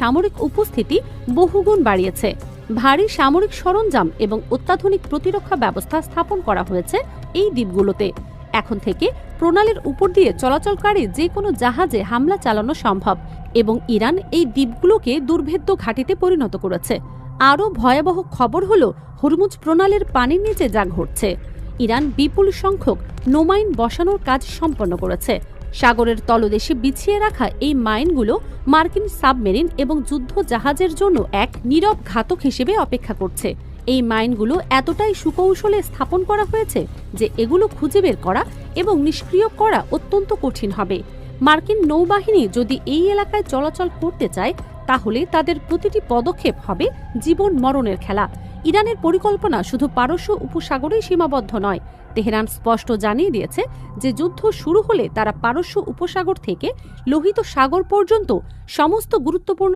সামরিক উপস্থিতি বহুগুণ বাড়িয়েছে। ভারী সামরিক সরঞ্জাম এবং অত্যাধুনিক প্রতিরক্ষা ব্যবস্থা স্থাপন করা হয়েছে এই দ্বীপগুলোতে। এখন থেকে প্রণালীর উপর দিয়ে চলাচলকারী যে কোনো জাহাজে হামলা চালানো সম্ভব এবং ইরান এই দ্বীপগুলোকে দুর্ভেদ্য ঘাঁটিতে পরিণত করেছে। আরও ভয়াবহ খবর হলো হরমুজ প্রণালীর পানির নিচে যা ঘটছে। ইরান বিপুল সংখ্যক নোমাইন বসানোর কাজ সম্পন্ন করেছে। সাগরের তলদেশে বিছিয়ে রাখা এই মাইনগুলো মার্কিন সাবমেরিন এবং যুদ্ধ জাহাজের জন্য এক নীরব ঘাতক হিসেবে অপেক্ষা করছে। এই মাইনগুলো এতটাই সুকৌশলে স্থাপন করা হয়েছে যে এগুলো খুঁজে বের করা এবং নিষ্ক্রিয় করা অত্যন্ত কঠিন হবে। মার্কিন নৌবাহিনী যদি এই এলাকায় চলাচল করতে চায় তাহলে তাদের প্রতিটি পদক্ষেপ হবে জীবন মরণের খেলা। ইরানের পরিকল্পনা শুধু পারস্য উপসাগরেই সীমাবদ্ধ নয়। তেহরান স্পষ্ট জানিয়ে দিয়েছে যে যুদ্ধ শুরু হলে তারা পারস্য উপসাগর থেকে লোহিত সাগর পর্যন্ত সমস্ত গুরুত্বপূর্ণ